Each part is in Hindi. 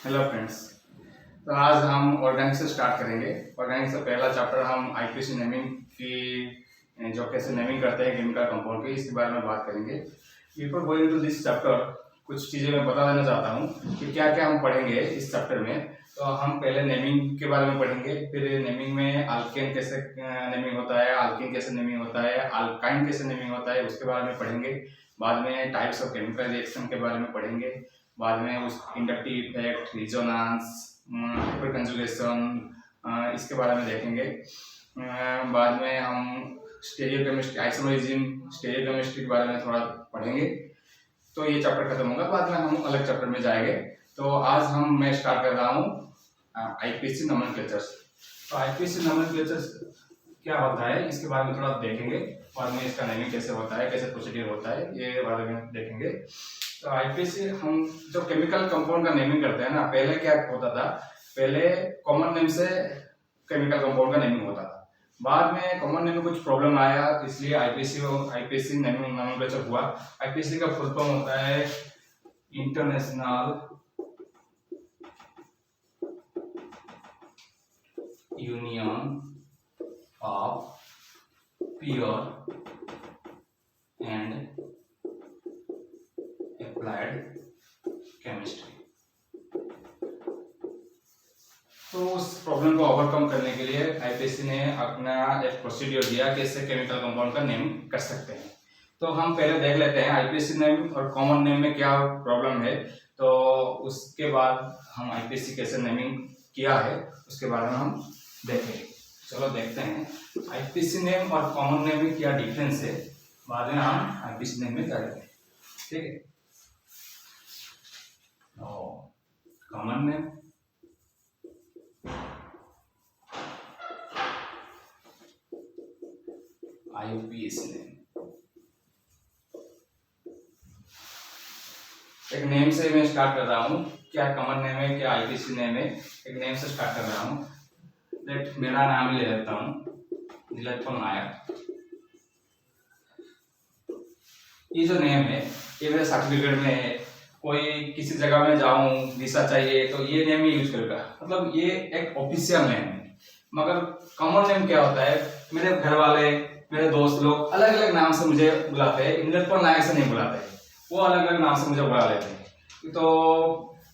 Hello friends. तो आज हम ऑर्गेनिक से स्टार्ट करेंगे। ऑर्गेनिक से पहला चैप्टर हम आईपीसी नेमिंग की जो कैसे नेमिंग करते हैं केमिकल कंपाउंड की, इसके बारे में बात करेंगे। Before going to this chapter कुछ चीज़ें मैं बता देना चाहता हूँ कि क्या क्या हम पढ़ेंगे इस चैप्टर में। तो हम पहले नेमिंग के बारे में पढ़ेंगे, फिर नेमिंग में अल्केन कैसे नेमिंग होता है, अल्कीन कैसे नेमिंग होता है, अल्काइन कैसे नेमिंग होता है, उसके बारे में पढ़ेंगे। बाद में टाइप्स ऑफ केमिकल रिएक्शन के बारे में पढ़ेंगे। बाद में उस inductive effect, resonance, hyper conjugation, इसके बारे में देखेंगे। बाद में हम स्टेरियोकेमिस्ट्री, आइसोमेरिज्म, स्टेरियोकेमिस्ट्री के बारे में थोड़ा पढ़ेंगे। तो ये चैप्टर खत्म होगा, बाद में हम अलग चैप्टर में जाएंगे। तो आज मैं स्टार्ट कर रहा हूँ आईपीसी नोमेनक्लेचर्स। तो आईपीसी नोमेनक्लेचर्स क्या होता है इसके बारे में थोड़ा देखेंगे। बाद में इसका नेमिंग कैसे होता है, कैसे प्रोसीड्यूर होता है, ये बारे में देखेंगे। तो आईपीसी हम जो केमिकल कंपाउंड का नेमिंग करते हैं ना, पहले क्या होता था, पहले कॉमन नेम से केमिकल कंपाउंड का नेमिंग होता था। बाद में कॉमन नेम में कुछ प्रॉब्लम आया, इसलिए आईपीसी नेमिंग नोमेनक्लेचर हुआ। आईपीसी का फुल फॉर्म होता है international union of pure and applied chemistry. तो उस प्रॉब्लम को ओवरकम करने के लिए आईपीसी ने अपना एक प्रोसीड्यूर दिया कि इससे केमिकल कंपाउंड का नेम कर सकते हैं। तो हम पहले देख लेते हैं आईपीसी नेम और कॉमन नेम में क्या प्रॉब्लम है। तो उसके बाद हम आईपीसी कैसे नेमिंग किया है उसके बारे में हम देखेंगे। चलो देखते हैं आईपीसी नेम और कॉमन नेम में क्या डिफरेंस है, बाद में हम आईपीसी नेम में जाएंगे। ठीक है। कॉमन नेम, आईपीसी नेम, एक नेम से मैं स्टार्ट कर रहा हूँ। क्या कॉमन नेम है, क्या आईपीसी नेम है, एक नेम से स्टार्ट कर रहा हूँ। लेट मेरा नाम ही ले लेता हूँ, नीलत्पम नायक। ये जो नेम है ये मेरे सर्टिफिकेट में है। कोई किसी जगह में जाऊं, वीसा चाहिए तो ये नेम ही यूज करेगा, मतलब ये एक ऑफिशियल नेम है। मगर कॉमन नेम क्या होता है, मेरे घर वाले, मेरे दोस्त लोग अलग अलग नाम से मुझे बुलाते हैं, नीलत्पम नायक से नहीं बुलाते हैं, वो अलग अलग नाम से मुझे बुला लेते हैं। तो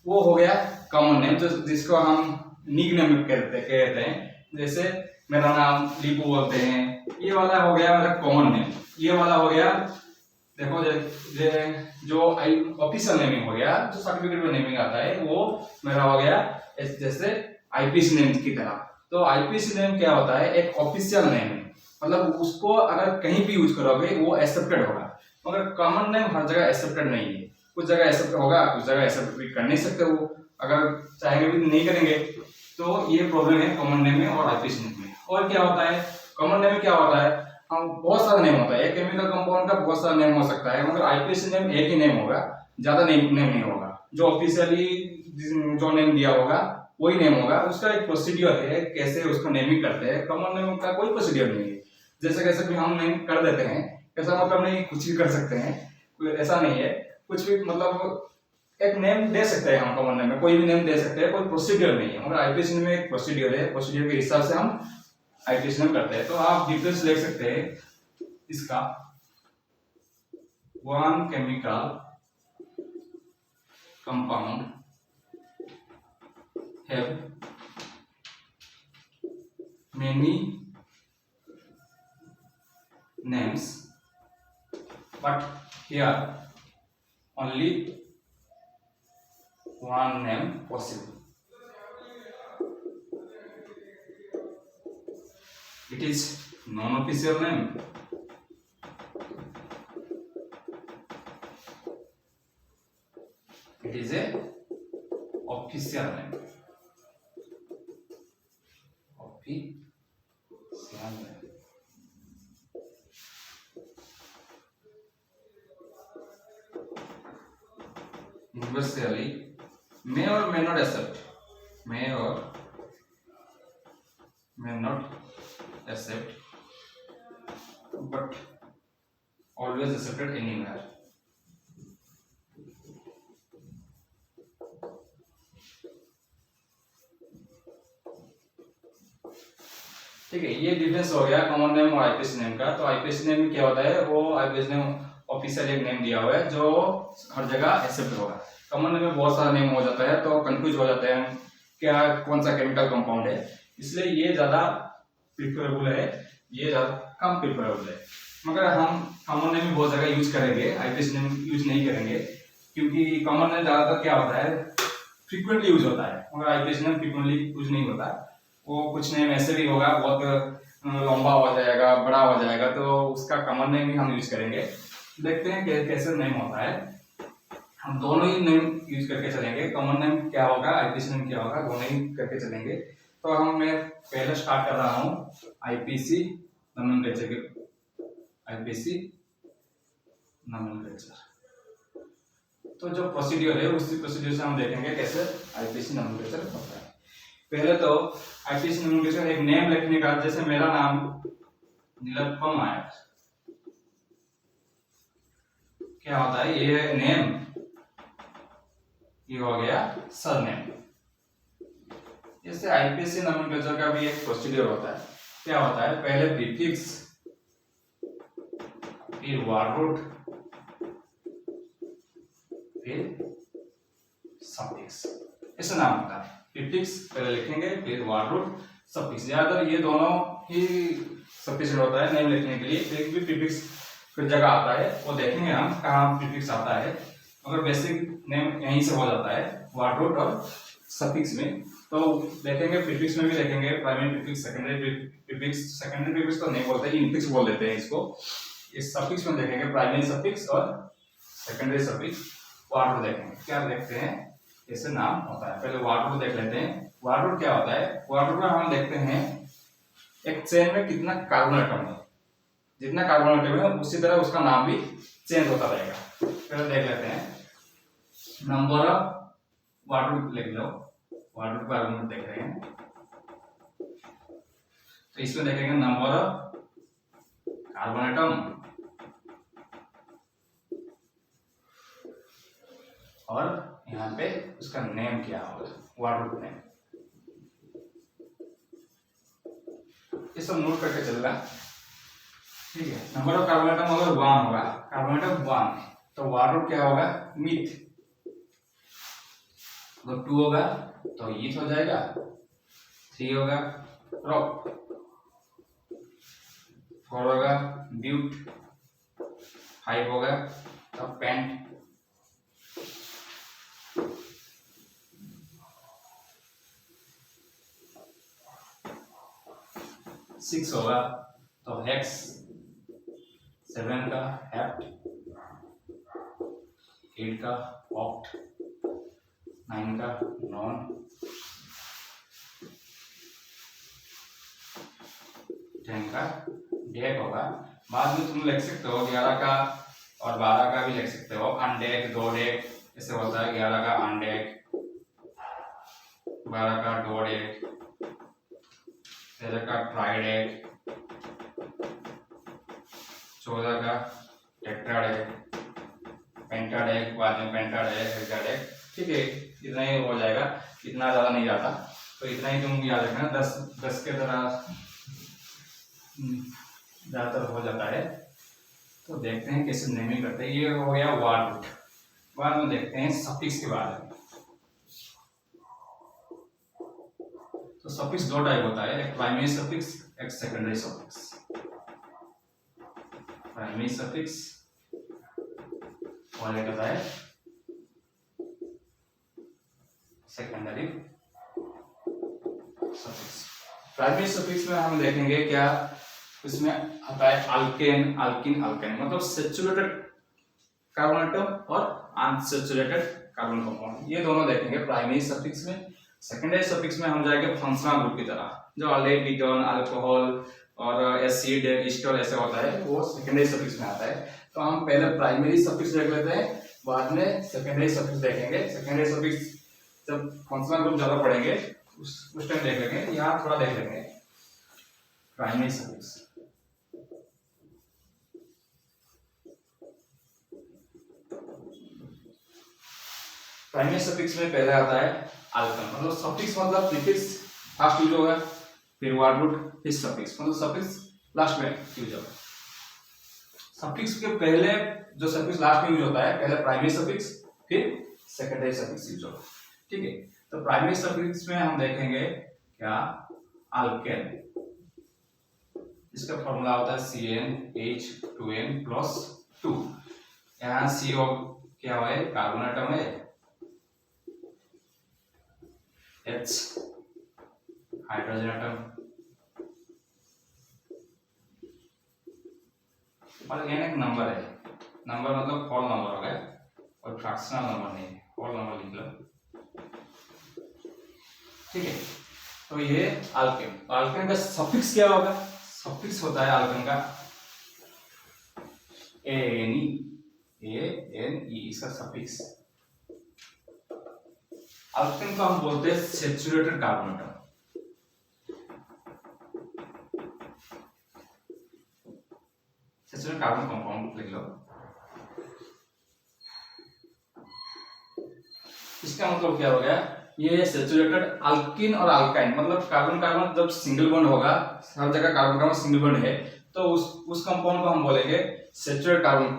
वो हो गया कॉमन नेम, जो जिसको हम निक नेम कहते हैं। जैसे मेरा नाम लीपू बोलते हैं, ये वाला हो गया मेरा कॉमन नेम। ये वाला हो गया, देखो जो ऑफिशियल नेमिंग हो गया, जो सर्टिफिकेट में नेमिंग आता है वो मेरा हो गया जैसे आईपीसी नेम की तरह। तो आईपीसी नेम क्या होता है, एक ऑफिशियल नेम है, मतलब उसको अगर कहीं भी यूज करोगे वो एक्सेप्टेड होगा। मगर कॉमन नेम हर जगह एक्सेप्टेड नहीं है, कुछ जगह एक्सेप्ट होगा, कुछ जगह एक्सेप्ट भी कर नहीं सकते, वो अगर चाहेंगे भी नहीं करेंगे। तो ये प्रॉब्लम है कॉमन नेम में और आईपीसी नेम में। और क्या होता है, कॉमन नेम में क्या होता है, हम बहुत सारा नेम होता है, एक केमिकल कंपाउंड का बहुत सारा नेम हो सकता है, मगर आईपीसी नेम एक ही नेम होगा, ज्यादा नेम नहीं होगा। जो ऑफिशियली जो नेम दिया होगा वही नेम होगा। उसका एक प्रोसीड्यूर है कैसे उसको नेमिंग करते हैं। कॉमन नेम का कोई प्रोसीड्यूर नहीं है, जैसे कैसे भी हम नेम कर देते हैं, ऐसा मतलब नहीं कुछ भी कर सकते हैं, कोई ऐसा नहीं है। कुछ भी मतलब एक नेम दे सकते हैं हम, कॉमन नेम में कोई भी नेम दे सकते हैं, कोई प्रोसीड्यूर नहीं है। मगर आईपीसी में एक प्रोसीड्यूर है, प्रोसीड्यूर के हिसाब से हम आईपीसी नेम करते हैं। तो आप डिफरेंस देख सकते हैं इसका। One chemical compound have many names, but here only one name possible. It is non-official name. It is a official name. Official name. Universally may or may not accept, may or may not accept, but always accepted anywhere. ठीक है, ये डिफरेंस हो गया कॉमन नेम और आईपीसी नेम का। तो आईपीसी नेम में क्या होता है, वो आईपीसी नेम ऑफिशियल एक नेम दिया हुआ है जो हर जगह एक्सेप्ट होगा। कॉमन नेम में बहुत सारा नेम हो जाता है तो कंफ्यूज हो जाते हैं क्या कौन सा केमिकल कंपाउंड है, इसलिए ये ज्यादा प्रिफरेबल है, ये ज्यादा कम प्रिफरेबल है। मगर हम कॉमन नेम बहुत जगह यूज करेंगे, आईपीसी नेम यूज नहीं करेंगे, क्योंकि कॉमन नेम ज्यादातर क्या होता है फ्रीक्वेंटली यूज होता है, मगर आईपीसी नेम फ्रीक्वेंटली यूज नहीं होता। वो कुछ नेम ऐसे भी होगा बहुत लंबा हो जाएगा, बड़ा हो जाएगा, तो उसका कॉमन नेम ही हम यूज करेंगे। देखते हैं कैसे नेम होता है, हम दोनों ही नेम यूज करके चलेंगे। कॉमन नेम क्या होगा, आईपीसी नेम क्या होगा, दोनों ही करके चलेंगे। तो मैं पहले स्टार्ट कर रहा हूँ आईपीसी नोमेनक्लेचर के, आईपीसी नोमेनक्लेचर। तो जो प्रोसीड्यूर है उसी प्रोसीड्यूर से हम देखेंगे कैसे आईपीसी नोमेनक्लेचर होता है। पहले तो आईपीसी नोमेनक्लेचर एक नेम लिखने का, जैसे मेरा नाम नीलप्पम आया, क्या होता है ये नेम, ये हो गया सरनेम। जैसे आईपीसी नोमेनक्लेचर का भी एक प्रोसीड्यूर होता है, क्या होता है पहले प्रीफिक्स, फिर वर्ड रूट, फिर सफिक्स, ऐसा नाम होता है। प्रीफिक्स पहले लिखेंगे, फिर वर्ड रूट, सफिक्स। ज्यादातर ये दोनों ही सफिशिएंट होता है नेम लिखने के लिए। एक भी प्रीफिक्स फिर जगह आता है, वो देखेंगे हम कहाँ प्रीफिक्स आता है, मगर बेसिक नेम यहीं से हो जाता है वर्ड रूट और सफिक्स में। तो देखेंगे प्रीफिक्स में भी देखेंगे primary prefix, secondary prefix. Secondary prefix तो नहीं बोलते, इनफिक्स बोल देते हैं इसको। इस सफिक्स में देखेंगे प्राइमरी सफिक्स और सेकेंडरी सफिक्स। वर्ड रूट देखेंगे, क्या देखते हैं कैसे नाम होता है। पहले वर्ड रूट देख लेते हैं। वर्ड रूट क्या होता है, वर्ड रूट में हम देखते हैं एक चेन में कितना कार्बन एटम है, जितना कार्बन एटम है उसी तरह उसका नाम भी चेंज होता रहेगा। पहले देख लेते हैं नंबर ऑफ, वर्ड रूट लिख लो, वर्ड रूट कार्बन देख रहे हैं तो इसमें देखेंगे नंबर ऑफ कार्बन एटम और यहाँ पे उसका नेम क्या होगा, वर्ड रूट नेम। ये सब नोट करके चलना, ठीक है। नंबर ऑफ कार्बन एटम अगर 1 होगा, कार्बन एटम 1 तो वर्ड रूट क्या होगा मीथ। अगर 2 होगा तो ईथ हो जाएगा, 3 होगा प्रोप, 4 होगा ब्यूट, 5 होगा तो पेंट, 6 होगा तो हेक्स, 7 का हेप्ट, 8 का ऑक्ट, 9 का नॉन, 10 का डेक होगा। बाद में तुम लिख सकते हो 11 का और 12 का भी लिख सकते हो, अनडेक, दो डेक ऐसे होता है। 11 का अनडेक, 12 का दो डेक, 13 का ट्राइडेक, 14 का टेट्राडेक, पेंटाडेक, बाद में पेंटाडेक, हेक्साडेक, ठीक है। इतना ही हो जाएगा, इतना ज्यादा नहीं जाता, तो इतना ही तुम याद रखना। 10 के तरह ज्यादातर हो जाता है। तो देखते हैं कैसे नेमिंग करते हैं। ये हो गया वर्ड रूट। बाद में देखते हैं सफिक्स के बारे में। तो सफिक्स दो टाइप होता है, एक प्राइमरी सफिक्स, एक सेकेंडरी सफिक्स। प्राइमरी सफिक्स और एक होता है सेकेंडरी सफिक्स। प्राइमरी सफिक्स में हम देखेंगे क्या इसमें आता है अल्केन, अल्किन, अल्केन, मतलब सैचुरेटेड कार्बन एटम और अनसैचुरेटेड कार्बन कंपाउंड, ये दोनों देखेंगे प्राइमरी सफिक्स में। सेकेंडरी सफिक्स में हम जाएंगे फंक्शनल ग्रुप की तरह, जो अल्डेट, कीटोन, अल्कोहल और एसिड, एस्टर ऐसे होता है, वो सेकेंडरी सफिक्स में आता है। तो हम पहले प्राइमरी सफिक्स देख लेते हैं, बाद में सेकेंडरी सफिक्स देखेंगे। सेकेंडरी सफिक्स जब फंक्शनल ग्रुप ज्यादा पढ़ेंगे उस टाइम देख लेंगे, यहाँ थोड़ा देख लेंगे प्राइमरी सफिक्स। प्राइमरी सफिक्स में पहले आता है अल्कन, मतलब सफिक्स मतलब प्रीफिक्स फर्स्ट यूज होगा, फिर वर्ड रूट, फिर सफिक्स, मतलब सफिक्स लास्ट में यूज होगा। सफिक्स के पहले जो सफिक्स लास्ट में यूज होता है, पहले प्राइमरी सफिक्स फिर सेकेंडरी सफिक्स यूज होगा, ठीक है। तो प्राइमरी सफिक्स में हम देखेंगे क्या, अल्केन, इसका फॉर्मूला होता है CnH2n+2। यहाँ CO क्या है, कार्बन एटम है, H हाइड्रोजन एटम, और N एक नंबर है, नंबर मतलब होल नंबर हो गया, और फ्रैक्शनल नंबर नहीं है, होल नंबर लिख लो, ठीक है। तो ये अल्केन, अल्केन का सफिक्स क्या होगा, सफिक्स होता है अल्केन का ANE, इसका सफिक्स। अल्केन को हम बोलते हैं saturated carbon atom, saturated carbon compound लिख लो। इसका मतलब क्या हो गया, ये सैचुरेटेड अल्कीन और अल्काइन, मतलब कार्बन कार्बन जब सिंगल बॉन्ड होगा, हर जगह कार्बन कार्बन सिंगल बॉन्ड है, तो उस कंपाउंड को हम बोलेंगे सैचुरेटेड कार्बन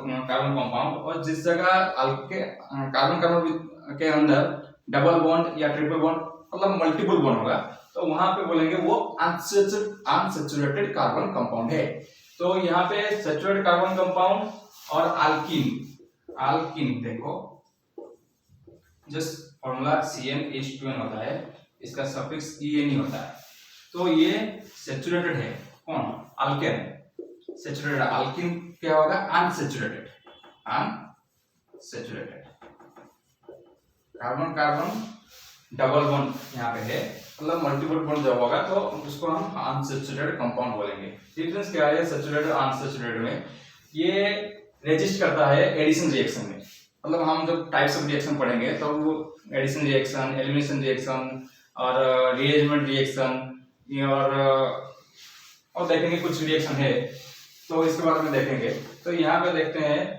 कंपाउंड। और जिस जगह कार्बन कार्बन के अंदर डबल बॉन्ड या ट्रिपल बॉन्ड मतलब मल्टीपल बॉन्ड होगा, तो वहां पे बोलेंगे वो अनसैचुरेटेड कार्बन कंपाउंड है। तो यहाँ पे सैचुरेटेड कार्बन कंपाउंड और अल्कीन देखो, जस्ट फॉर्मूला CnH2n होता है, इसका सफिक्स En होता है। तो ये सैचुरेटेड है, कौन, अल्केन, सैचुरेटेड। अल्कीन क्या होगा, unsaturated, carbon carbon double bond यहाँ पे है, मतलब मल्टीपल बॉन्ड जब होगा तो उसको हम अनसैचुरेटेड कंपाउंड बोलेंगे। डिफरेंस क्या है सैचुरेटेड और अनसैचुरेटेड में, ये रेजिस्ट करता है एडिशन रिएक्शन में, मतलब हम जब टाइप्स ऑफ रिएक्शन पढ़ेंगे तो वो एडिशन रिएक्शन, एलिमिनेशन रिएक्शन और रीअरेंजमेंट रिएक्शन और देखेंगे कुछ रिएक्शन है, तो इसके बारे में देखेंगे। तो यहाँ पे देखते हैं,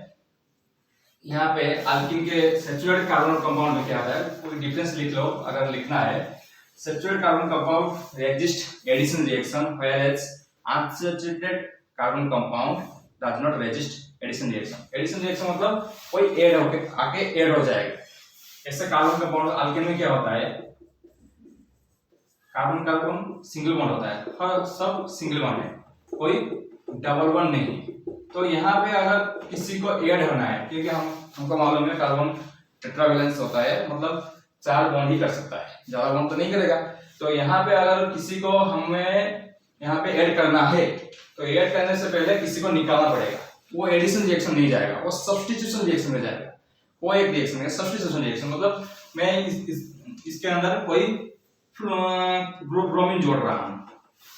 यहाँ पे अल्कीन के सैचुरेटेड कार्बन कंपाउंड में क्या आता है, कोई डिफरेंस लिख लो अगर लिखना है। Saturated carbon compound resist addition reaction, whereas unsaturated carbon compound does not resist addition reaction. Addition reaction मतलब कोई ऐड होके आके ऐड हो जाएगा। ऐसे कार्बन कंपाउंड अल्केन में क्या होता है, कार्बन कार्बन सिंगल बॉन्ड होता है, हर सब सिंगल बॉन्ड है, कोई डबल बॉन्ड नहीं। तो यहाँ पे अगर किसी को ऐड होना है, क्योंकि हमको मालूम है कार्बन टेट्रावैलेंस होता है, मतलब 4 बॉन्ड ही कर सकता है, ज्यादा बॉन्ड तो नहीं करेगा। तो यहाँ पे अगर किसी को हमें यहाँ पे ऐड करना है, तो ऐड करने से पहले किसी को निकालना पड़ेगा, वो एडिशन रिएक्शन नहीं जाएगा, वो सब्स्टिट्यूशन रिएक्शन में जाएगा। वो एक रिएक्शन है सब्स्टिट्यूशन रिएक्शन, मतलब मैं इसके अंदर कोई ब्रोमीन जोड़ रहा हूँ,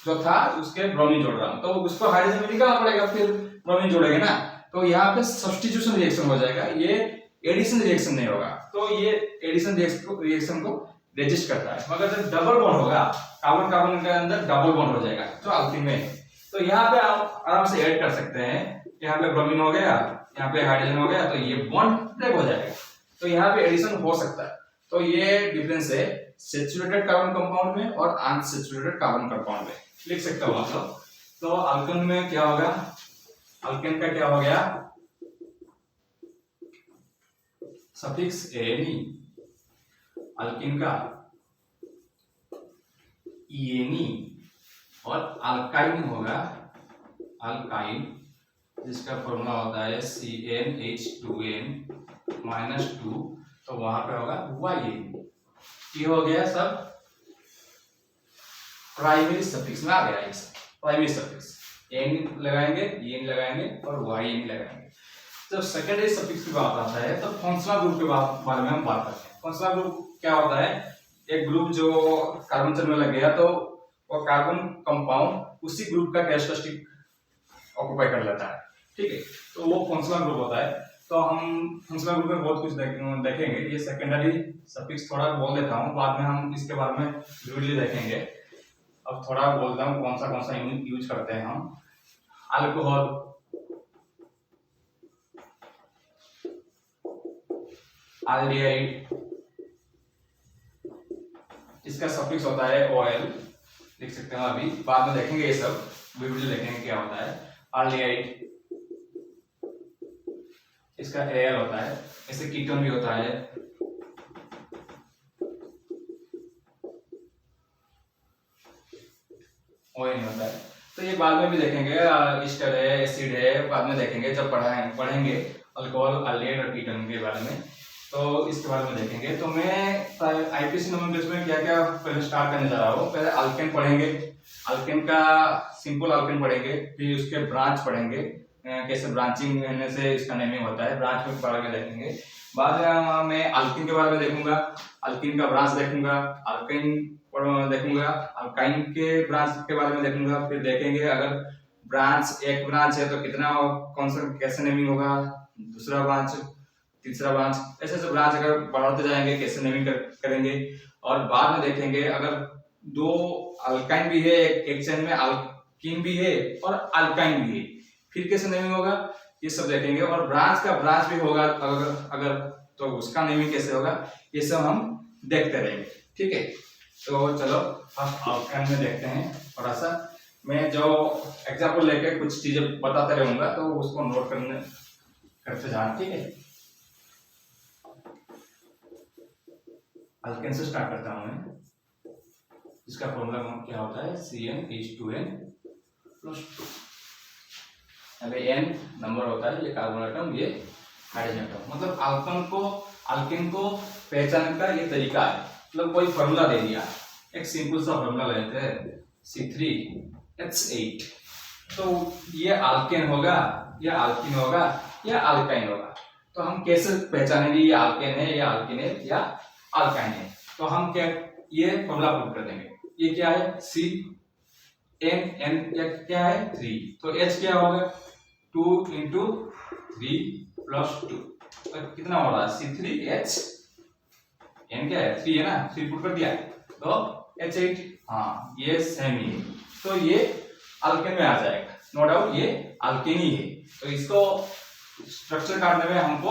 जो था उसके ब्रोमीन जोड़ रहा हूँ, तो उसको हाइड्रोजन में निकालना पड़ेगा, फिर ब्रोमीन जोड़ेंगे ना, तो यहाँ पे सब्स्टिट्यूशन रिएक्शन हो जाएगा, ये एडिशन रिएक्शन नहीं होगा। तो ये एडिशन रिएक्शन को रेजिस्ट करता है। मगर जब डबल बॉन्ड होगा, कार्बन कार्बन के अंदर डबल बॉन्ड हो जाएगा जो अल्कीन में है, तो यहाँ पे आप आराम से ऐड कर सकते हैं। यहाँ पे ब्रोमीन हो गया, यहाँ पे हाइड्रोजन हो गया, तो ये बॉन्ड ब्रेक हो जाएगा, तो यहाँ पे एडिशन हो सकता है। तो ये डिफरेंस है सैचुरेटेड कार्बन कंपाउंड में और अनसैचुरेटेड कार्बन कंपाउंड में, लिख सकते हो आप लोग। तो अल्केन में क्या होगा, अल्केन का क्या हो गया, सफिक्स एनी, अल्कीन का ईएनी, और अल्काइन होगा अल्काइन, जिसका फॉर्मूला होता है CnH2n-2, तो वहां पे होगा YN। ये हो गया सब प्राइमरी सफिक्स में आ गया, ये प्राइमरी सफिक्स, एन लगाएंगे, एन लगाएंगे और YN लगाएंगे। जब सेकेंडरी सफिक्स की बात आता है तो फंक्शनल ग्रुप के बारे में हम बात करते हैं। फंक्शनल ग्रुप क्या होता है, एक ग्रुप जो कार्बन चेन में लग गया तो वो कार्बन कंपाउंड उसी ग्रुप का कैरेक्टरिस्टिक ऑक्युपाई कर लेता है, ठीक है, तो वो फंक्शनल ग्रुप होता है। तो हम फंक्शनल ग्रुप में बहुत कुछ देखेंगे। ये सेकेंडरी सफिक्स थोड़ा बोल देता हूँ, बाद में हम इसके बारे में विडियो देखेंगे। अब थोड़ा बोलता हूँ कौन सा यूज करते हैं हम। अल्कोहल, एल्डिहाइड, इसका सफिक्स होता है OL, लिख सकते हैं, अभी बाद में देखेंगे, ये सब वीडियो देखेंगे क्या होता है। आल्डिहाइड इसका एल होता है, ऐसे कीटोन भी होता है, ON होता है। तो ये बाद में भी देखेंगे, ईस्टर है, एसिड है, बाद में देखेंगे जब पढ़ेंगे अल्कोहल, अल्डेहाइड और कीटोन के बारे में, तो इसके बारे में देखेंगे। तो मैं आईपीसी नोमेनक्लेचर में क्या क्या पहले स्टार्ट करने जा रहा हूँ। पहले अल्केन पढ़ेंगे, अल्केन का सिंपल अल्केन पढ़ेंगे, फिर उसके ब्रांच पढ़ेंगे, कैसे ब्रांचिंग होने से इसका नेमिंग होता है, ब्रांच के बारे में देखेंगे। बाद में अल्कीन के बारे में देखूंगा, अल्कीन का ब्रांच देखूंगा, अल्काइन देखूंगा, अल्काइन के ब्रांच के बारे में देखूंगा। फिर देखेंगे अगर ब्रांच एक ब्रांच है तो कितना, कौन सा कैसे नेमिंग होगा, दूसरा ब्रांच, तीसरा ब्रांच, ऐसे ऐसे ब्रांच अगर बढ़ाते जाएंगे कैसे नेमिंग करेंगे। और बाद में देखेंगे अगर दो अल्काइन भी है, एक चेन में अल्कीन भी है और अल्काइन भी है, फिर कैसे नेमिंग होगा, ये सब देखेंगे। और ब्रांच का ब्रांच भी होगा अगर तो उसका नेमिंग कैसे होगा, ये सब हम देखते रहेंगे। ठीक है, तो चलो फर्स्ट अल्काइन में देखते हैं। थोड़ा सा मैं जो एग्जांपल लेके कुछ चीजें बताते रहूंगा, तो उसको नोट करते जाना। ठीक है, अल्केन से स्टार्ट करता हूं मैं। इसका फॉर्मूला क्या होता है, CN+2। अबे N नंबर होता है, ये कार्बन एटम, ये हाइड्रोजन एटम। मतलब अल्केन को पहचानने का ये तरीका है। मतलब कोई फॉर्मूला दे दिया, एक सिंपल सा फॉर्मूला लेते हैं, C3H8, तो ये अल्केन होगा, या अल्कीन होगा, या अल्काइन होगा। तो हम कैसे पहचानेंगे ये अल्केन है, या अल्कीन है, या अल्काइन है। तो हम क्या, ये फॉर्मूला पुट कर देंगे। ये क्या है, CN क्या है 3, तो H क्या होगा 2 × 3 + 2, तो कितना हो रहा है C3H, N क्या है 3 है ना, 3 पुट कर दिया तो H8, हाँ ये सेम ही है, तो ये अल्केन में आ जाएगा, नो डाउट ये अल्केन ही है। तो इसको स्ट्रक्चर काटने में हमको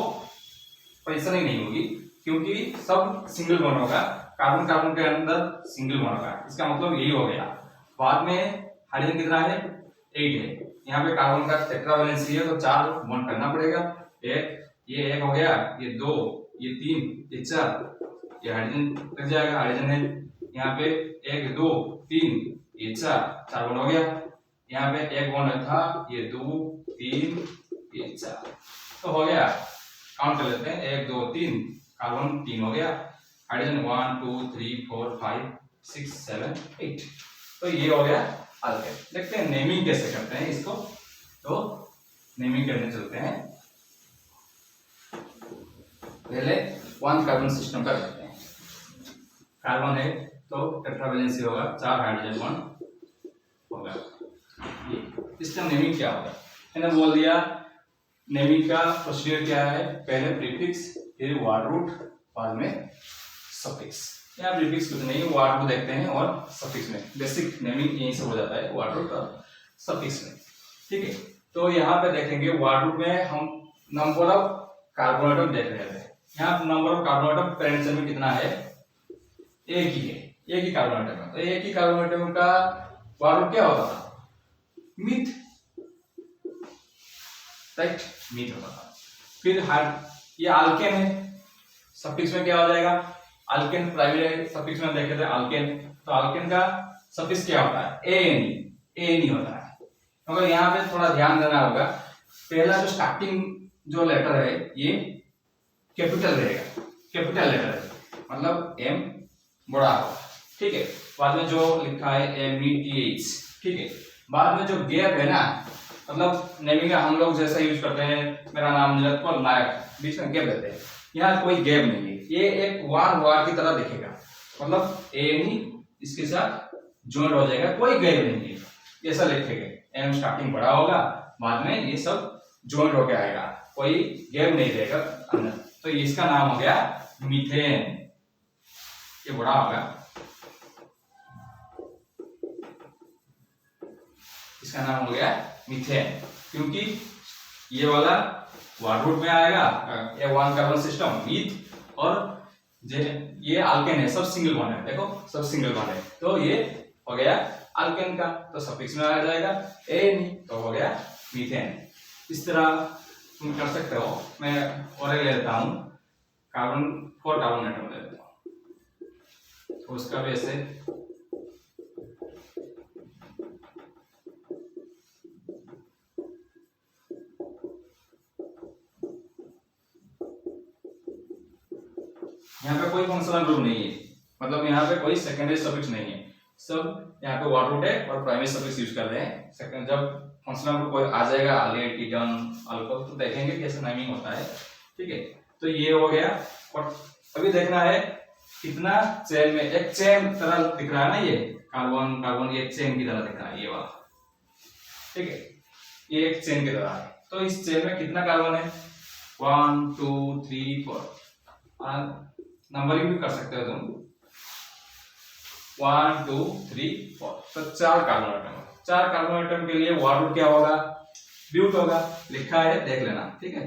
परेशानी नहीं होगी, क्योंकि सब सिंगल बॉन्ड होगा, कार्बन कार्बन के अंदर सिंगल बॉन्ड होगा, इसका मतलब यही हो गया। बाद में हाइड्रोजन कितना है 8 है, यहाँ पे कार्बन का टेट्रावैलेंसी है तो 4 बॉन्ड करना पड़ेगा। ये एक हो गया, ये 2, ये 3, ये 4, ये हाइड्रोजन लग जाएगा, हाइड्रोजन है यहाँ पे 1 2 3, ये 4 बॉन्ड हो गया। यहाँ पे एक बॉन्ड था, ये 2 3, ये 4, तो हो गया। काउंट कर लेते हैं, 1 2 3, कार्बन 3 हो गया, हाइड्रोजन 1 2 3 4 5 6 7 8, तो ये हो गया अल्केन। देखते हैं नेमिंग कैसे करते हैं इसको, तो नेमिंग करने चलते हैं। पहले 1 कार्बन सिस्टम का देखते हैं। कार्बन है तो टेट्रावैलेंसी होगा, 4 हाइड्रोजन बॉन्ड होगा। ये इसका नेमिंग क्या होगा, मैंने बोल दिया। नेमिंग का प्रोसीजर क्या है, पहले प्रीफिक्स, फिर वर्ड रूट, बाद में सफिक्स। यहाँ प्रीफिक्स कुछ नहीं, वर्ड रूट देखते हैं और सफिक्स में बेसिक नेमिंग यहीं से हो जाता है, वर्ड रूट और सफिक्स में। ठीक है, तो यहाँ पे देखेंगे वर्ड रूट में हम नंबर ऑफ कार्बन एटम देख रहे थे। यहाँ number of carbon atom parent chain में कितना है, एक ही है, एक ही कार्बन एटम है। तो एक ही कार्बन एटम का वर्ड रूट क्या होता था, मिथ, राइट, मिथ होता था। फिर ये अल्केन है, सफिक्स में क्या हो जाएगा, अल्केन प्राइमरी सफिक्स में देखे थे अल्केन, तो अल्केन का सफिक्स क्या होता है, एन होता है। मगर यहाँ पे थोड़ा ध्यान देना होगा, पहला जो स्टार्टिंग जो लेटर है ये कैपिटल रहेगा, कैपिटल लेटर है, मतलब एम बड़ा होगा। ठीक है, बाद में जो लिखा है METH, ठीक है। बाद में जो गैप है ना, मतलब नेमिंग हम लोग जैसा यूज करते हैं, मेरा नाम नीरज नायक, बीच में गैप देते हैं, यहाँ कोई गैप नहीं है, ये एक वार की तरह दिखेगा, मतलब एन इसके साथ ज्वाइंट हो जाएगा, कोई गैप नहीं है, ऐसा लिखेंगे। एम स्टार्टिंग बड़ा होगा, बाद में ये सब ज्वाइंट होके आएगा, कोई गैप नहीं रहेगा अंदर, तो इसका नाम हो गया मीथेन, ये बड़ा होगा, इसका नाम हो गया मीथेन, क्योंकि ये वाला वर्ड रूट में आएगा, ये 1 कार्बन सिस्टम मीथ, और ये अल्केन है, सब सिंगल बॉन्ड है, देखो सब सिंगल बॉन्ड है, तो ये हो गया अल्केन का, तो सफिक्स में आ जाएगा एन, तो हो गया मीथेन। इस तरह तुम कर सकते हो। मैं और ले लेता हूँ, कार्बन 4 कार्बन एटम ले लेता हूँ, तो उसका भी ऐसे यहाँ पे कोई फंक्शनल ग्रुप नहीं है, मतलब यहाँ पे कोई सेकेंडरी सफिक्स नहीं है, सब यहाँ पे वर्ड रूट है और प्राइमरी सफिक्स यूज कर रहे हैं। सेकंड जब फंक्शनल ग्रुप कोई आ जाएगा अल्डेट, कीटोन, अल्कोहल, तो देखेंगे कैसे नेमिंग होता है। ठीक है, तो ये हो गया। और अभी देखना है कितना चेन में, एक चेन तरह दिख रहा है ना, ये कार्बन कार्बन एक चेन की तरह दिख रहा है ये वाला। ठीक है, ये एक चेन की तरह है, तो इस चेन में कितना कार्बन है, 1 2 3 4, नंबरिंग भी कर सकते हो तुम, 1 2 3 4, तो 4 कार्बन एटम। 4 कार्बन एटम के लिए वर्ड रूट क्या होगा, ब्यूट होगा, लिखा है देख लेना। ठीक है,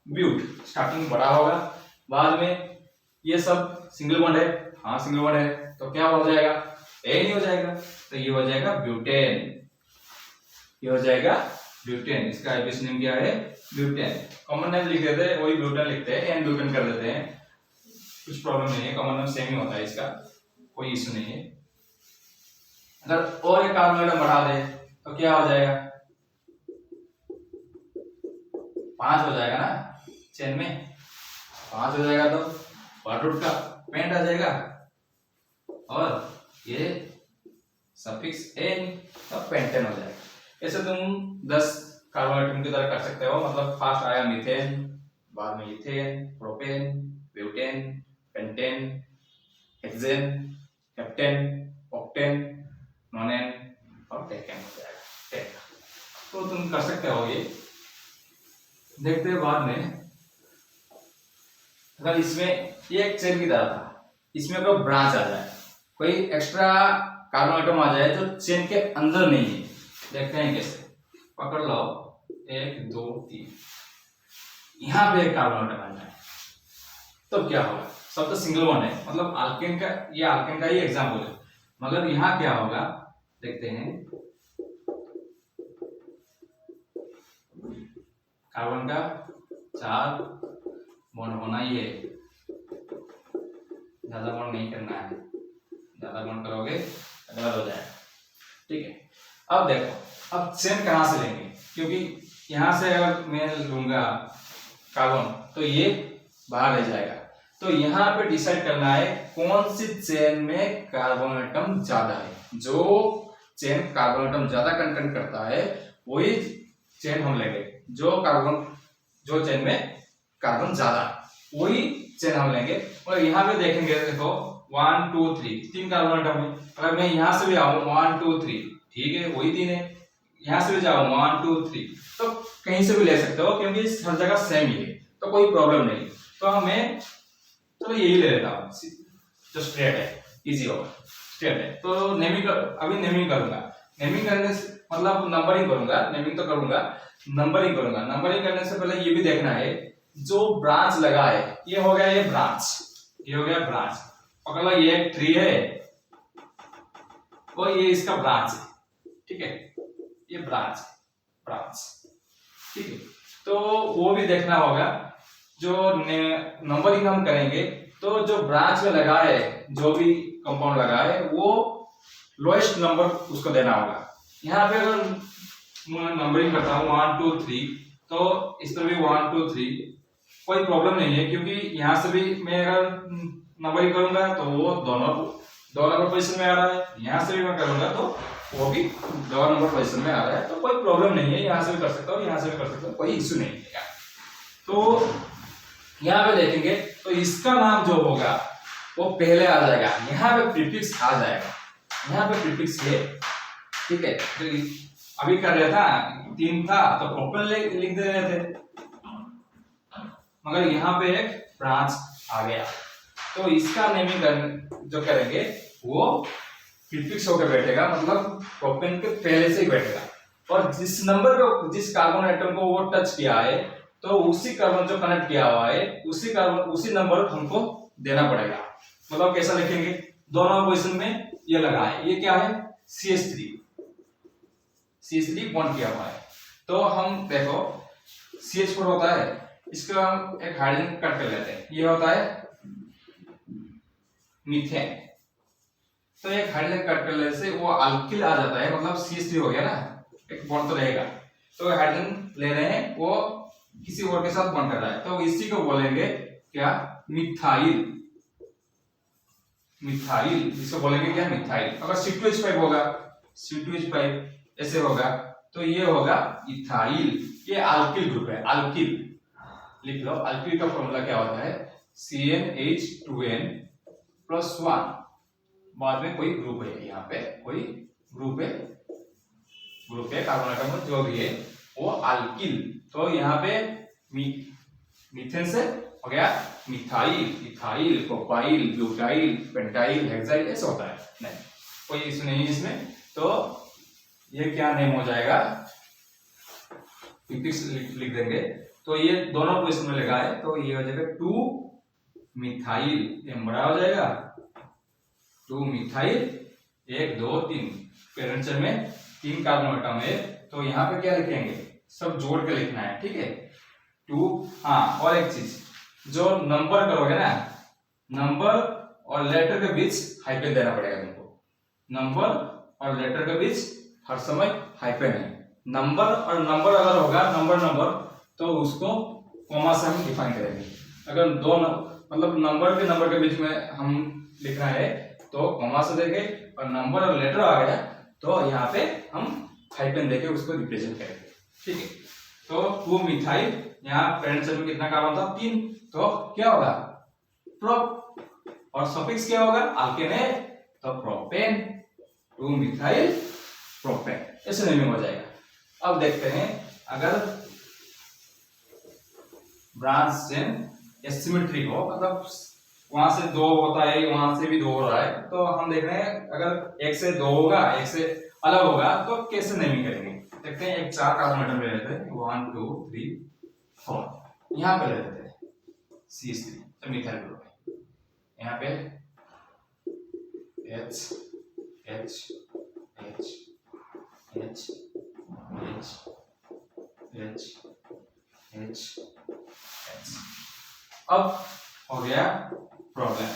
ब्यूट स्टार्टिंग बड़ा होगा, बाद में ये सब सिंगल बॉन्ड है, हाँ सिंगल बॉन्ड है, तो क्या हो जाएगा, एन हो जाएगा, तो ये हो जाएगा ब्यूटेन, ये हो जाएगा ब्यूटेन। इसका आईपीसी नेम क्या है, ब्यूटेन। कॉमन नेम लिख देते हैं, वही ब्यूटेन लिखते हैं, एन ब्यूटेन कर देते हैं, कुछ प्रॉब्लम नहीं है, कॉमन नेम सेम ही होता है, इसका कोई इशू नहीं है। अगर और एक कार्बन एटम बढ़ा दे तो क्या हो जाएगा, 5 हो जाएगा ना, चेन में 5 हो जाएगा, तो वर्ड रूट का पेंट आ जाएगा और ये सफिक्स एन, तो पेंटेन हो जाएगा। ऐसे तुम 10 कार्बन एटम की तरह कर सकते हो, मतलब फर्स्ट आया मीथेन, बाद में ethane, propane, butane, pentane, hexane, heptane, octane, नोनेन और डेकेन हो जाएगा, डेका। तो तुम कर सकते हो ये। देखते हैं बाद में, अगर इसमें एक चेन की तरह था, इसमें कोई ब्रांच आ जाए, कोई एक्स्ट्रा कार्बन एटम आ जाए जो चेन के अंदर नहीं है, देखते हैं कैसे। पकड़ लो, 1 2 3, यहाँ पे एक कार्बन एटम आ जाए तो क्या होगा, सब तो सिंगल वन है, मतलब अल्केन का, ये अल्केन का ही एग्जांपल है, मगर यहाँ क्या होगा देखते हैं। कार्बन का 4 बॉन्ड होना ही है, ज्यादा बॉन्ड नहीं करना है, ज्यादा बॉन्ड करोगे गलत हो जाएगा। ठीक है, अब देखो, अब चेन कहां से लेंगे, क्योंकि यहां से अगर मैं लूंगा कार्बन तो ये बाहर रह जाएगा, तो यहाँ पे डिसाइड करना है कौन सी चेन में कार्बन एटम ज्यादा है। जो चेन कार्बन एटम ज्यादा कंटेंट करता है वही चेन हम लेंगे, जो चेन में कार्बन ज्यादा वही चेन हम लेंगे। और यहाँ पे देखेंगे, देखो 1 2 3, 3 कार्बन एटम है, अगर मैं यहाँ से भी आऊं 1 2 3, ठीक है वही 3 है, यहाँ से भी जाऊं 1 2 3, तो कहीं से भी ले सकते हो, क्योंकि हर जगह सेम ही है, तो कोई प्रॉब्लम नहीं। तो हमें चलो यही ले लेता हूँ, जो स्ट्रेट है, इजी होगा, स्ट्रेट है। तो नेमिंग अभी नेमिंग करूंगा, नेमिंग करने से मतलब नंबरिंग करूंगा, नेमिंग तो करूंगा, नंबरिंग करूंगा। नंबरिंग करने से पहले ये भी देखना है जो ब्रांच लगा है, ये हो गया ये ब्रांच, ये हो गया ब्रांच, पकड़ लो ये एक ट्री है और ये इसका ब्रांच है। ठीक है, ये ब्रांच ब्रांच, ठीक है, तो वो भी देखना होगा। जो नंबरिंग हम करेंगे तो जो ब्रांच में लगा है, जो भी कंपाउंड लगा है, वो लोएस्ट नंबर उसको देना होगा। यहाँ पे अगर मैं नंबरिंग करता हूँ 1 2 3, तो इस पर भी 1 2 3, कोई प्रॉब्लम नहीं है, क्योंकि यहाँ से भी मैं अगर नंबरिंग करूंगा तो वो दोनों नंबर पोजीशन में आ रहा है, यहाँ से भी मैं करूंगा तो वो भी 2 नंबर पोजीशन में आ रहा है, तो कोई प्रॉब्लम नहीं है, यहाँ से भी कर सकता हूँ, यहाँ से भी कर सकता हूँ, कोई इश्यू नहीं है। तो यहाँ पे देखेंगे तो इसका नाम जो होगा वो पहले आ जाएगा, यहाँ पे प्रीफिक्स आ जाएगा, यहाँ पे प्रीफिक्स है। ठीक है, तो अभी कर रहा था 3 था तो प्रोपेन लिख दे रहे थे, मगर यहाँ पे एक ब्रांच आ गया, तो इसका नेमिंग जो करेंगे वो प्रीफिक्स होकर बैठेगा, मतलब प्रोपेन के पहले से ही बैठेगा, और जिस नंबर को, जिस कार्बन एटम को वो टच किया है, तो उसी कार्बन जो कनेक्ट किया हुआ है उसी नंबर हमको देना पड़ेगा। मतलब कैसा लिखेंगे, दोनों पोजीशन में ये लगा है, ये क्या है CH3 बॉन्ड किया हुआ है। तो हम देखो CH4 होता है, इसको हम एक हाइड्रोजन कट कर लेते हैं, ये होता है मीथेन। तो एक हाइड्रोजन कट कर लेने से वो अल्किल आ जाता है, मतलब CH3 हो गया ना, एक बॉन्ड तो रहेगा। तो हाइड्रोजन ले रहे हैं, वो किसी और के साथ बॉन्ड कर रहा है, तो इसी को बोलेंगे क्या, मिथाइल। इसको बोलेंगे क्या, मिथाइल। अगर C2H5 होगा, C2H5 ऐसे होगा, तो ये होगा इथाइल। ये अल्किल ग्रुप है, अल्किल लिख लो। अल्किल का फॉर्मूला क्या होता है, CnH2n+1। बाद में कोई ग्रुप है, यहाँ पे कोई ग्रुप है कार्बन आइटम जो भी है वो अल्किल। तो यहाँ पे मीथेन से हो गया methyl, ethyl, propyl, butyl, pentyl, hexyl, ऐसा होता है। नहीं, कोई इशू नहीं इसमें। तो ये क्या नेम हो जाएगा, लिख देंगे। तो ये दोनों पोजिशन में लगा है, तो ये हो जाएगा 2 मिथाइल, ये बड़ा हो जाएगा 2 मिथाइल, 1 2 3 पेरेंट्स में 3 कार्बन एटम है। तो यहाँ पे क्या लिखेंगे, सब जोड़ के लिखना है, ठीक है। 2, हाँ और एक चीज, जो नंबर करोगे ना, नंबर और लेटर के बीच हाइफन देना पड़ेगा तुमको। नंबर और लेटर के बीच हर समय हाइफन है। नंबर और नंबर अगर होगा नंबर तो उसको कॉमा से हम डिफाइन करेंगे। अगर दो मतलब नंबर के बीच में हम लिखना है तो कॉमा से देंगे, और नंबर और लेटर आ गया तो यहाँ पे हम हाइफन देके उसको रिप्रेजेंट करेंगे, ठीक है। तो 2 मिथाइल, यहाँ पेरेंट में कितना कार्बन था, 3, तो क्या होगा, प्रोप, और सफिक्स क्या होगा, अल्केन है तो प्रोपेन, 2 मिथाइल प्रोपेन, ऐसे नेमिंग हो जाएगा। अब देखते हैं, अगर ब्रांच चेन एसिमेट्रिक हो, मतलब वहां से 2 होता है, वहां से भी 2 हो रहा है, तो हम देख रहे हैं अगर 1 से 2 होगा, 1 से अलग होगा, तो कैसे नेमिंग करेंगे। देखते हैं, एक 4 कार्बन एटम ले लेते हैं, 1 2 3 4, यहाँ पे ले लेते हैं CH3, मिथाइल ग्रुप है। यहाँ पे H H H H H H H H। अब हो गया प्रॉब्लम।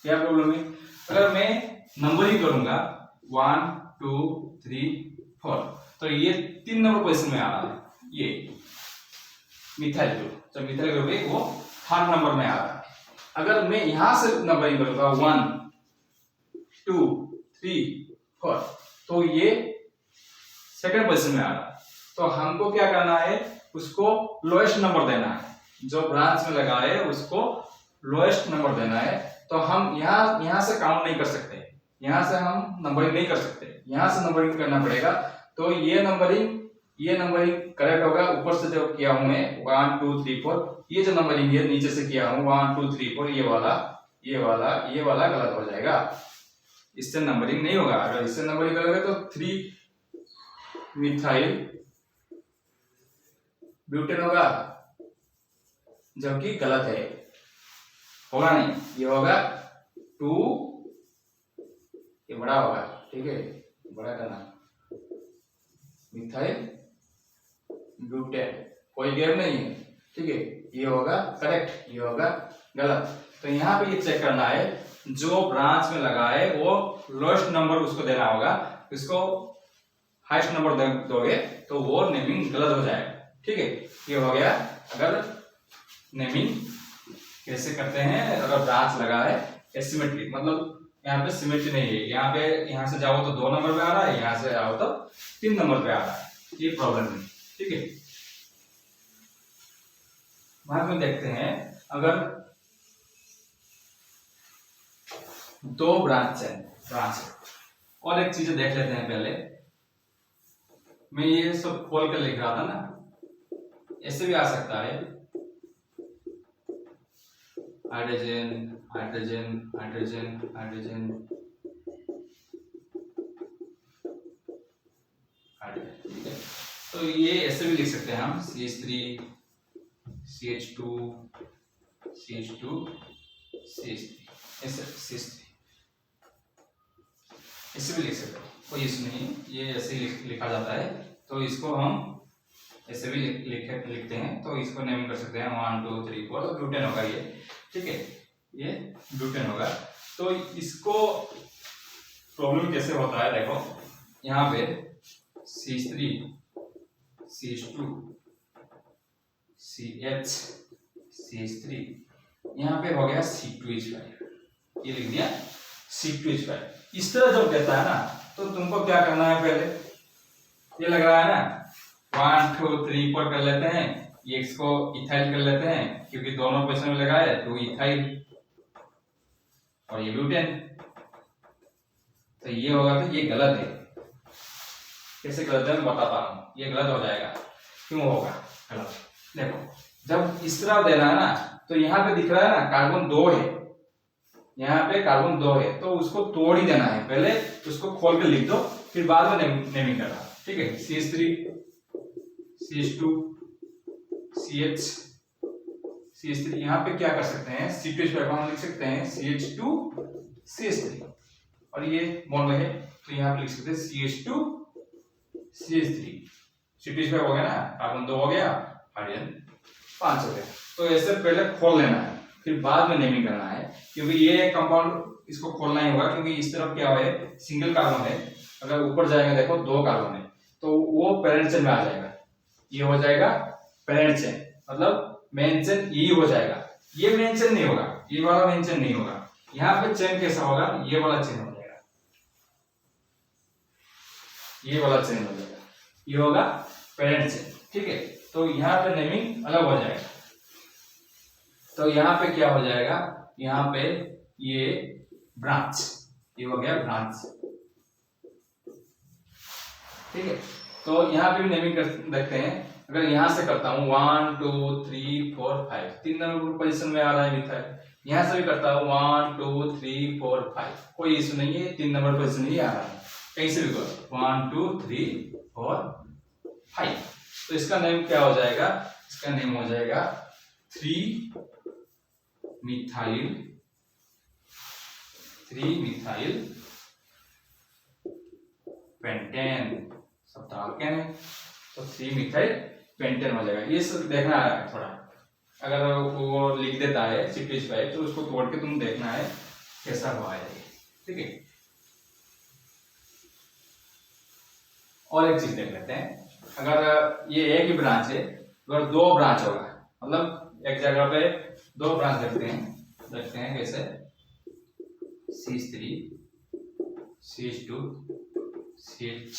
क्या प्रॉब्लम है, अगर मैं नंबरिंग करूंगा 1 2 3 4, तो ये 3 नंबर पोजीशन में आ रहा है, ये मिथाइल ग्रुप, जो मिथाइल ग्रुप है वो 3rd नंबर में आ रहा है। अगर मैं यहां से नंबरिंग करूंगा 1 2 3 4, तो ये 2nd पोजीशन में आ रहा है। तो हमको क्या करना है, उसको लोएस्ट नंबर देना है, जो ब्रांच में लगा है उसको लोएस्ट नंबर देना है। तो हम यहां से काउंट नहीं कर सकते, यहां से हम नंबरिंग नहीं कर सकते, यहां से नंबरिंग करना पड़ेगा। तो ये नंबरिंग करेक्ट होगा। ऊपर से जो किया हूं मैं 1 2 3 4, ये जो नंबरिंग है नीचे से किया हूं 1 2 3 4, ये वाला गलत हो जाएगा, इससे नंबरिंग नहीं होगा। अगर इससे नंबरिंग करोगे तो 3 मिथाइल ब्यूटेन होगा, जबकि गलत है, होगा नहीं, ये होगा 2, ये बड़ा होगा, ठीक है, बड़ा करना, मिथाइल ब्यूटेन, कोई गैप नहीं है, ठीक है। ये होगा करेक्ट, ये होगा गलत। तो यहाँ पे ये चेक करना है, जो ब्रांच में लगा है वो लोएस्ट नंबर उसको देना होगा, इसको हाईएस्ट नंबर दोगे तो वो नेमिंग गलत हो जाएगा, ठीक है। ये हो गया। अगर नेमिंग कैसे करते हैं, अगर ब्रांच लगा है एसिमेट्रिक, मतलब यहाँ पे सिमेट्री नहीं है, यहाँ से जाओ तो 2 नंबर पे आ रहा है, यहाँ से आओ तो 3 नंबर पे आ रहा है, ये प्रॉब्लम है, ठीक है। बाद में देखते हैं, अगर 2 ब्रांच है, और एक चीज देख लेते हैं पहले। मैं ये सब खोल कर लिख रहा था ना, ऐसे भी आ सकता है, hydrogen hydrogen hydrogen hydrogen hydrogen, ठीक है। तो ये ऐसे भी लिख सकते हैं हम, CH3 CH2 CH2 CH3, ऐसे CH3 ऐसे भी लिख सकते हैं, कोई इशू नहीं, ये ऐसे ही लिखा जाता है। तो इसको हम ऐसे भी लिखते हैं, तो इसको नेम कर सकते हैं 1 2 3 4, तो ब्यूटेन होगा ये, ठीक है, ये ब्यूटेन होगा। तो इसको प्रॉब्लम कैसे होता है, देखो यहाँ पे CH3 CH2 CH CH3, यहाँ पे हो गया C2H5, ये लिख दिया C2H5। इस तरह जब देता है ना, तो तुमको क्या करना है, पहले ये लग रहा है ना 1 2 3 4 कर लेते हैं, ये इसको इथाइल कर लेते हैं, क्योंकि दोनों पोजीशन में लगा है, 2 इथाइल और ये ब्यूटेन। तो ये होगा, तो ये गलत है। कैसे गलत है मैं बताता हूँ, ये गलत हो जाएगा। क्यों होगा गलत, देखो जब इस तरह देना है ना, तो यहाँ पे दिख रहा है ना कार्बन 2 है, यहाँ पे कार्बन 2 है, तो उसको तोड़ ही देना है, पहले उसको खोल के लिख दो, फिर बाद में नेमिंग करना, ठीक है। CH3 CH2 CH CH3, यहाँ पे क्या कर सकते हैं, C2H5 हम लिख सकते हैं CH2 CH3, और ये बॉन्ड में है, तो यहाँ पे लिख सकते हैं CH2 CH3, C2H5 हो गया ना, कार्बन 2 हो गया, हाइड्रोजन 5 हो गया। तो ऐसे पहले खोल लेना है, फिर बाद में नेमिंग करना है, क्योंकि ये कंपाउंड इसको खोलना ही होगा, क्योंकि इस तरफ क्या है, सिंगल कार्बन है, अगर ऊपर जाएंगे देखो 2 कार्बन है, तो वो पेरेंट चेन में आ जाएगा, ये हो जाएगा पेरेंट चेन, मतलब मेन चेन यही हो जाएगा, ये मेन चेन नहीं होगा, ये वाला मेन चेन नहीं होगा। यहाँ पे चेन कैसा होगा, ये वाला चेन हो जाएगा, ये वाला चेन हो जाएगा, ये होगा पेरेंट चेन, ठीक है। तो यहाँ पे नेमिंग अलग हो जाएगा। तो यहाँ पे क्या हो जाएगा, यहाँ पे ये ब्रांच, ये हो गया ब्रांच, ठीक है। तो यहाँ पे भी नेमिंग कर देखते हैं। अगर यहाँ से करता हूँ 1 2 3 4 5, 3 नंबर पोजीशन में आ रहा है मिथाइल, यहाँ से भी करता हूँ 1 2 3 4 5, कोई इशू नहीं है, 3 नंबर पोजीशन में ही आ रहा है, कहीं से भी करो 1 2 3 4 5। तो इसका नेम क्या हो जाएगा, इसका नेम हो जाएगा 3 मिथाइल पेंटेन, सब तो अल्केन है, तो 3 मिथाइल पेंटेन हो जाएगा। ये सब देखना है थोड़ा, अगर वो लिख देता है C2H5, तो उसको तोड़ के तुम देखना है कैसा हुआ है, ठीक है। और एक चीज देख लेते हैं, अगर ये एक ही ब्रांच है, अगर 2 ब्रांच होगा, मतलब एक जगह पे 2 ब्रांच देखते हैं कैसे, CH3 CH2 CH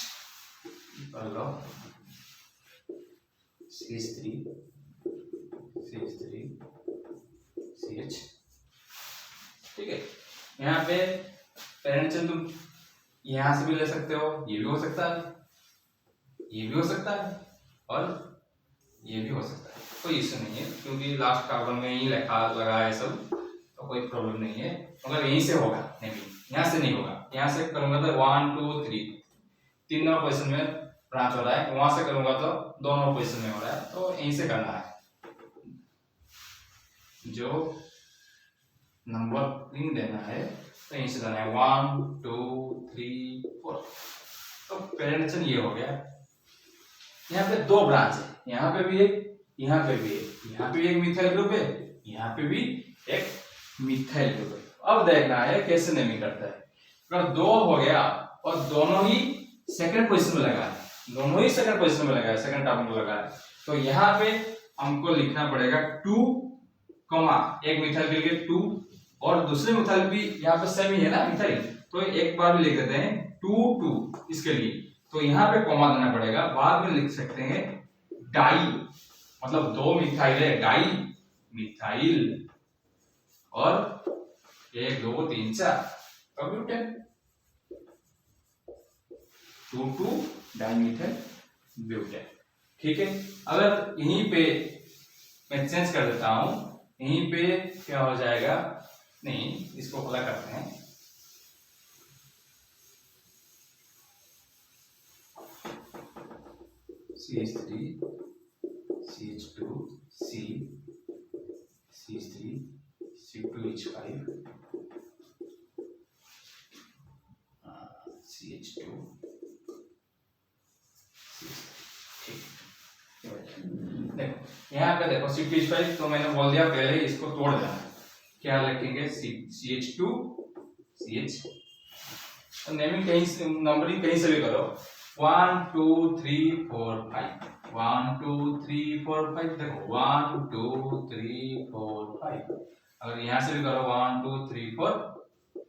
CH3 CH, ठीक है। यहाँ पे पेरेंट चेन तुम यहाँ से भी ले सकते हो, ये भी हो सकता है, ये भी हो सकता है, और ये भी हो सकता है, कोई इश्यू नहीं है, क्योंकि लास्ट कार्बन में ही लगा है सब, तो कोई प्रॉब्लम नहीं है। मगर यहीं से होगा नेमिंग, यहाँ से नहीं होगा। यहाँ से करूंगा तो 1 2 3 3 नंबर पोजीशन में ब्रांच हो रहा है, वहां से करूंगा तो 2 नंबर पोजीशन में हो रहा है, तो यहीं से करना है, जो नंबर देना है तो यहीं से देना है 1 2 3 4। तो पेरेंट चेन ये हो गया। यहाँ पे 2 ब्रांच है, यहाँ पे भी एक, यहाँ पे भी एक, यहाँ पे एक मिथाइल ग्रुप है, यहाँ पे भी एक मिथाइल ग्रुप है। अब देखना है कैसे नेमिंग करता है। अगर 2 हो गया और दोनों ही सेकंड पोजीशन में लगा है, दोनों ही सेकंड पोजीशन में लगा है, सेकंड टर्म में लगा है, तो यहाँ पे हमको लिखना पड़ेगा 2, एक मिथाइल के लिए 2, और दूसरे मिथाइल भी यहाँ पे सेम ही है ना मिथाइल, तो एक बार भी लिख देते हैं 2 2 इसके लिए, तो यहाँ पे कॉमा देना पड़ेगा। बाद में लिख सकते हैं डाई, मतलब 2 मिथाइल है, डाई मिथाइल, और 1 2 3 4 ब्यूटेन, 2 2 डाई मिथाइल ब्यूटेन, ठीक है। अगर यहीं पे मैं चेंज कर देता हूं, यहीं पे क्या हो जाएगा, नहीं इसको अलग करते हैं, CH3 CH2 C CH3 C2H5 CH2 पे देखो CH5, तो मैंने बोल दिया पहले इसको तोड़ देना है। क्या लिखेंगे, CH2 CH, नेमिंग कहीं नंबरिंग कहीं से भी करो, 1 2 3 4 5, 1 2 3 4 5, देखो 1 2 3 4 5, अगर यहाँ से भी करो 1 2 3 4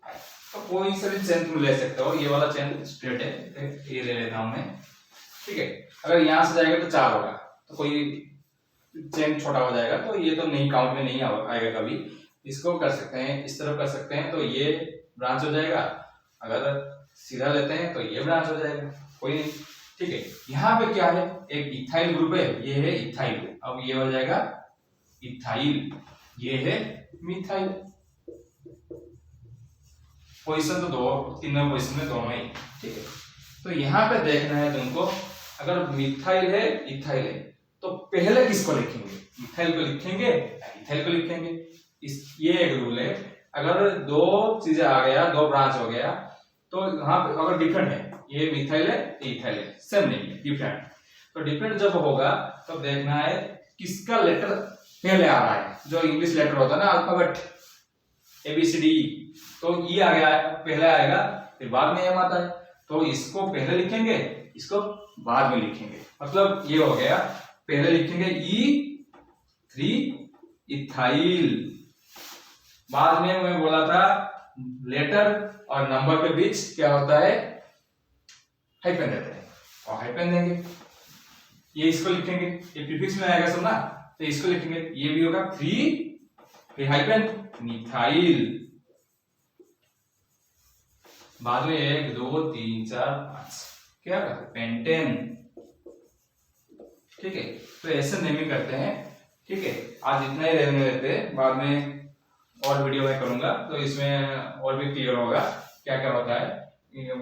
5, तो कोई से भी चेन तुम ले सकते हो। ये वाला चेन स्ट्रेट है, ये ले लेता हूं मैं, ठीक है। अगर यहाँ से जाएगा तो 4 होगा, तो कोई चेन छोटा हो जाएगा, तो ये तो नहीं काउंट में नहीं आएगा कभी। इसको कर सकते हैं, इस तरफ कर सकते हैं, तो ये ब्रांच हो जाएगा। अगर सीधा लेते हैं तो ये ब्रांच हो जाएगा, कोई नहीं, ठीक है। यहाँ पे क्या है, एक इथाइल ग्रुप है, ये है इथाइल, अब ये हो जाएगा इथाइल, ये है मिथाइल। पोजीशन तो दो, तीनों पोजीशन में दोनों ही, ठीक है। तो यहाँ पे देखना है तुमको, अगर मिथाइल है इथाइल है, तो पहले किसको लिखेंगे, मिथाइल को लिखेंगे या इथाइल को लिखेंगे। ये एक रूल है, अगर दो चीजें आ गया, दो ब्रांच हो गया, तो यहाँ पे अगर डिफरेंट है, ये मिथाइल है ये इथाइल है, सेम नहीं है, डिफरेंट, तो डिफरेंट जब होगा तब देखना है किसका लेटर पहले आ रहा है। जो इंग्लिश लेटर होता है ना, अल्फाबेट ABCD, तो ई आ गया पहले आएगा, फिर बाद में एम आता है, तो इसको पहले लिखेंगे, इसको बाद में लिखेंगे। मतलब ये हो गया, पहले लिखेंगे E3 इथाइल, बाद में मैं बोला था लेटर और नंबर के बीच क्या होता है, हाइफन देते हैं, और हाइफन देंगे, ये इसको लिखेंगे, ये प्रीफिक्स में आएगा सब ना, तो इसको लिखेंगे, ये भी होगा 3 फिर हाइफन मिथाइल, बाद में 1 2 3 4 5 क्या पेंटेन, ठीक है। तो ऐसे नेमिंग करते हैं, ठीक है। आज इतना ही रहने देते हैं, बाद में और वीडियो में करूंगा, तो इसमें और भी क्लियर होगा क्या क्या होता है।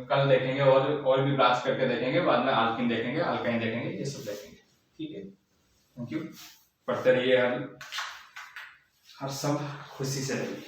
कल देखेंगे और भी ब्रांच करके देखेंगे, बाद में आल्कीन देखेंगे, अल्काइन देखेंगे, ये सब देखेंगे, ठीक है। थैंक यू, पढ़ते रहिए, हर सब खुशी से रहिए।